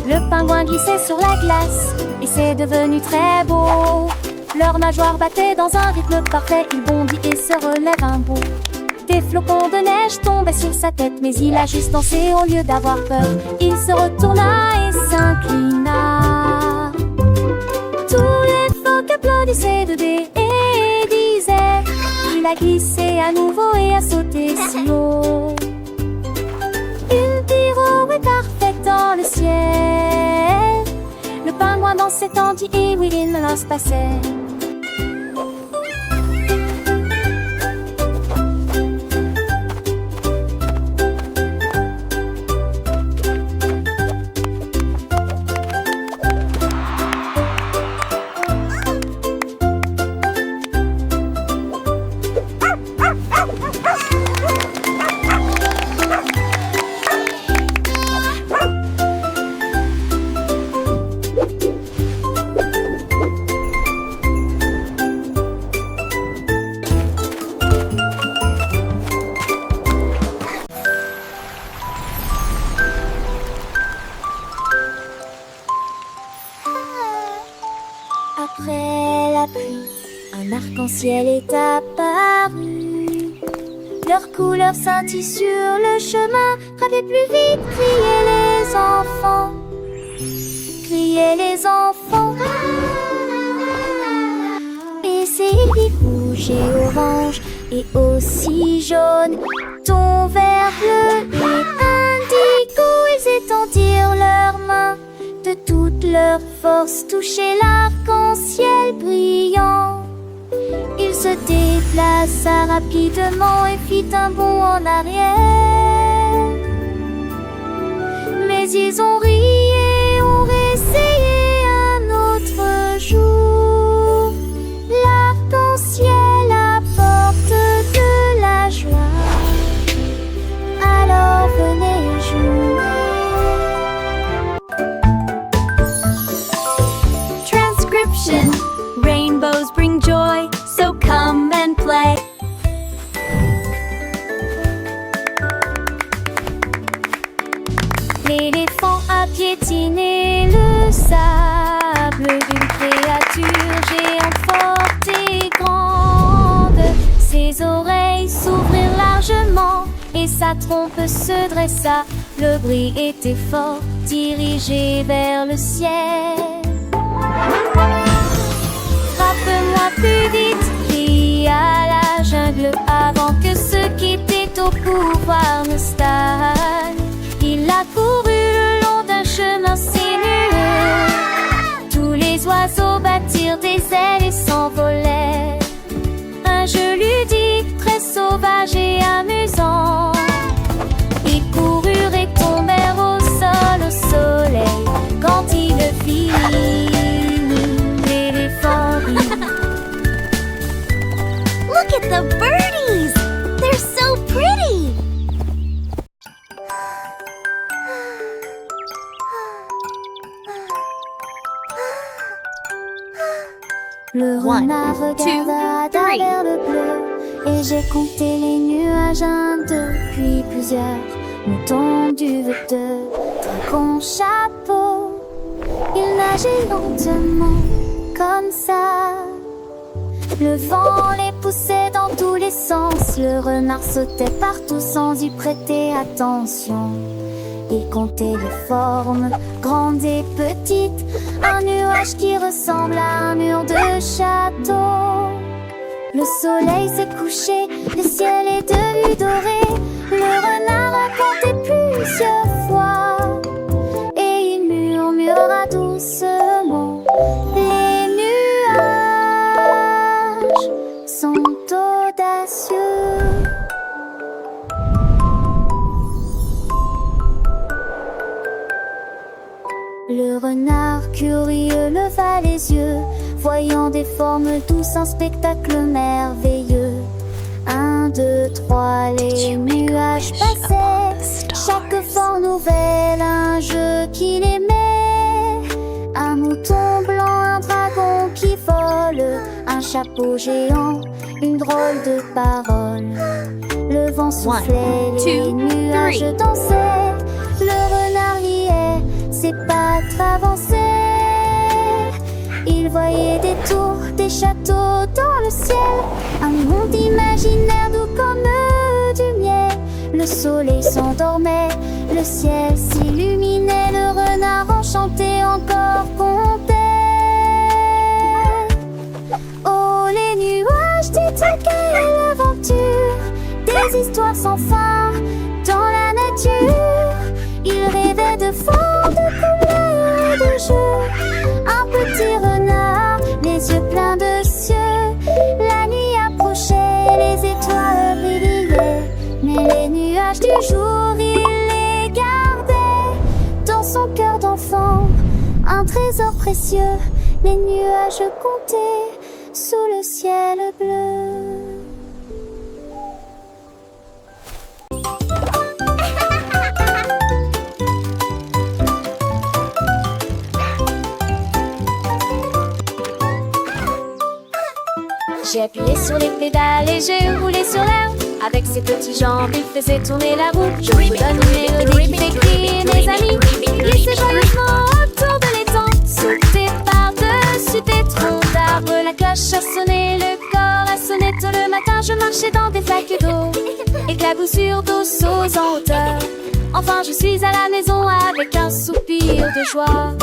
Le pingouin glissait sur la glace et c'est devenu très beau. Leurs nageoires battaient dans un rythme parfait. Il bondit et se relève un bout. Des flocons de neige tombaient sur sa tête, mais il a juste dansé au lieu d'avoir peur. Il se retourna et s'inclina. Tous les phoques applaudissaient de dés et disaient: il a glissé à nouveau et a sauté si haut. Une pirouette parfaite dans le ciel. Le pingouin dansait, tandis et oui, il se passait. Après la pluie, un arc-en-ciel est apparu. Leurs couleurs scintillent sur le chemin. Gravez plus vite, criaient les enfants. Criaient les enfants. Et c'est rouge et orange et aussi jaune, ton vert, bleu et indigo. Ils étendirent leurs mains de toute leur force, toucher l'arc-en-ciel brillant. Il se déplaça rapidement et fit un bond en arrière. Mais ils ont ri et ont réessayé un autre jour. L'arc-en-ciel apporte de la joie. Alors venez jouer. Rainbows bring joy, so come and play. L'éléphant a piétiné le sable d'une créature géante forte et grande. Ses oreilles s'ouvrirent largement et sa trompe se dressa. Le bruit était fort, dirigé vers le ciel. Frappe-moi plus vite, cria la jungle, avant que ceux qui étaient au pouvoir ne stagnent. Il a couru le long d'un chemin sinueux. Tous les oiseaux battirent des ailes et s'envolèrent. Un jeu ludique, très sauvage et amusant. Ils coururent et tombèrent au sol, au soleil. Quand il le fit, Look at the birdies! They're so pretty! Le renard regarda à travers le bleu et j'ai compté les nuages, un, deux, puis plusieurs moutons duveteux, dragons, chapeau. Il nageait lentement comme ça. Le vent les poussait dans tous les sens. Le renard sautait partout sans y prêter attention. Il comptait les formes, grandes et petites. Un nuage qui ressemble à un mur de château. Le soleil s'est couché, le ciel est devenu doré. Le renard a compté plusieurs fois et il murmura doucement: les nuages sont audacieux. Le renard curieux leva les yeux, voyant des formes douces, un spectacle merveilleux. 1, 2, 3, les nuages passaient, chaque forme nouvelle, un jeu qu'il aimait. Un mouton blanc, un dragon qui vole, un chapeau géant, une drôle de parole. Le vent soufflait, les nuages dansaient. Le renard riait, ses pattes avançaient. Il voyait des tours, des châteaux dans le ciel, un monde imaginaire doux comme du miel. Le soleil s'endormait, le ciel s'illuminait. Le renard enchanté encore comptait. Oh, les nuages, dites quelle aventure, des histoires sans fin dans la nature. Il rêvait de fond, de couleurs et de jeux. Un petit renard, les yeux pleins de cieux. La nuit approchait, les étoiles brillaient, mais les nuages du jour, il les gardait dans son cœur d'enfant. Un trésor précieux, les nuages comptaient sous le ciel bleu. J'ai appuyé sur les pédales et j'ai roulé sur l'herbe. Avec ses petites jambes, il faisait tourner la roue. Je vous donne une mélodie qui fait crier mes amis. Glissez joyeusement autour de l'étang. Sautez par-dessus des troncs d'arbres. La cloche a sonné, le corps a sonné tôt le matin. Je marchais dans des flaques d'eau, éclaboussures d'eau sauce en hauteur. Enfin je suis à la maison avec un soupir de joie.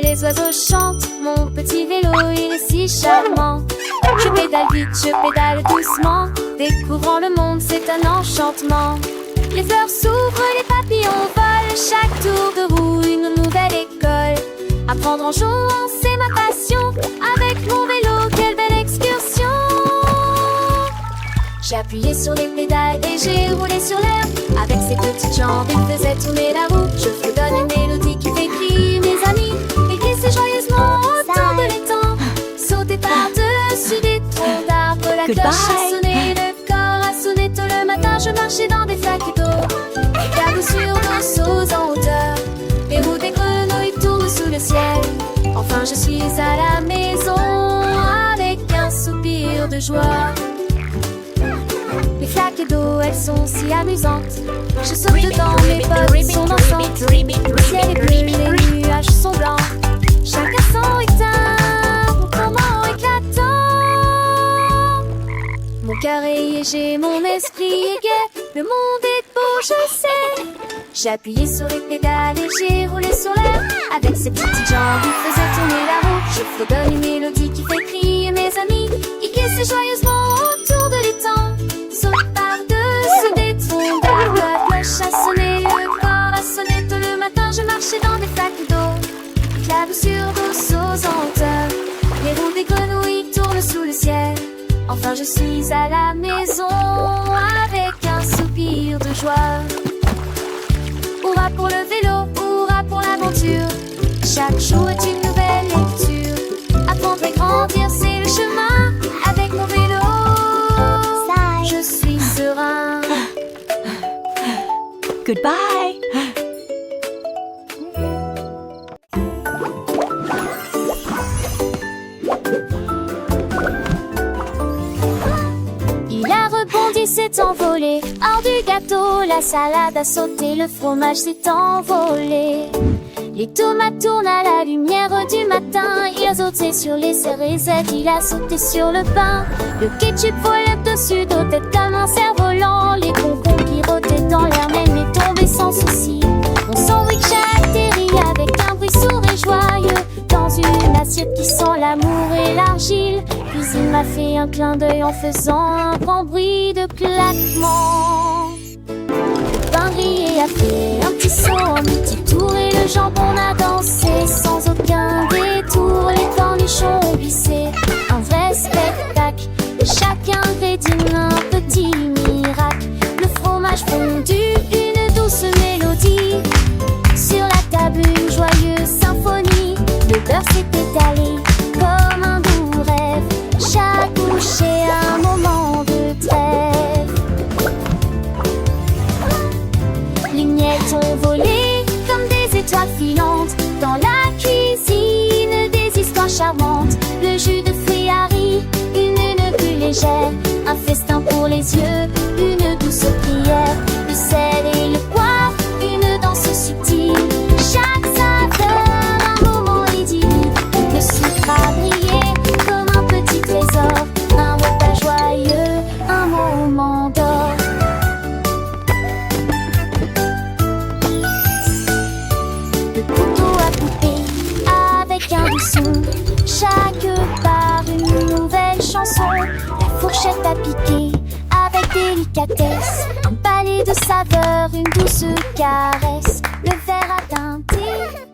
Les oiseaux chantent, mon petit vélo il est si charmant. Je pédale vite, je pédale doucement, découvrant le monde c'est un enchantement. Les fleurs s'ouvrent, les papillons volent, chaque tour de roue une nouvelle école. Apprendre en jouant c'est ma passion, avec mon vélo quelle belle excursion. J'ai appuyé sur les pédales et j'ai roulé sur l'herbe. Avec ses petites jambes il faisait tourner la roue. Je vous donne une mélodie qui fait crier mes amis. Glissez joyeusement autour de l'étang. Sautez par-dessus des troncs d'arbres. La cloche a sonné, le corps a sonné tôt le matin. Je marchais dans des flaques d'eau, éclaboussures d'eau sauce en hauteur. Les roues des grenouilles tournent sous le ciel. Enfin je suis à la maison avec un soupir de joie. Les flaques d'eau, elles sont si amusantes. Je saute dedans, mes potes sont dansantes. Le ciel est bleu, les nuages sont blancs. Chacun son éteint, mon comment éclatant. Mon cœur est léger, mon esprit est gai. Le monde est beau, je sais. J'ai appuyé sur les pédales et j'ai roulé sur l'air. Avec ses petites jambes, il faisait tourner la roue. Je fredonne une mélodie qui fait crier mes amis. Il glissait joyeusement autour de l'étang. Saute par-dessus des troncs d'arbres. La cloche a sonné, le corps a sonné tôt le matin. Je marchais dans des flaques d'eau, éclaboussures d'eau sauce en hauteur. Les roues des grenouilles tournent sous le ciel. Enfin je suis à la maison avec un soupir de joie. Hurrah pour le vélo, hurrah pour l'aventure. Chaque jour est une nouvelle lecture. Apprendre et grandir c'est le chemin. Avec mon vélo je suis serein. Goodbye. Il a rebondi, s'est envolé. Hors du gâteau, la salade a sauté, le fromage s'est envolé. Les tomates tournent à la lumière du matin. Il a sauté sur les cérésettes, il a sauté sur le pain. Le ketchup volait dessus d'eau tête comme un cerf-volant. Les concombres pirotaient dans l'air même et tombaient sans souci. Mon sandwich a atterri avec un bruit sourd et joyeux dans une assiette qui sent l'amour et l'argile. Puis il m'a fait un clin d'œil en faisant un grand bruit de claquement. Le pain grillé a fait un petit saut, un petit tour et le jambon a dansé sans aucun détour. Les cornichons ont glissé, un vrai spectacle. Chaque ingrédient un petit miracle. Le fromage fondu, une douce mélodie. Sur la table une joyeuse symphonie. Le beurre s'est étalé comme un doux rêve. Chaque bouchée un moment de trêve. Les miettes ont volé comme des étoiles filantes. les yeux, une douce prière, le sel et le poivre, une danse subtile. Chaque saveur, un moment idyllique, le sucre a brillé comme un petit trésor, un repas joyeux, un moment d'or. Le couteau à poupée avec un doux son, chaque part une nouvelle chanson. La fourchette à piquer avec délicatesse, un palais de saveurs, une douce caresse. Le verre à teinter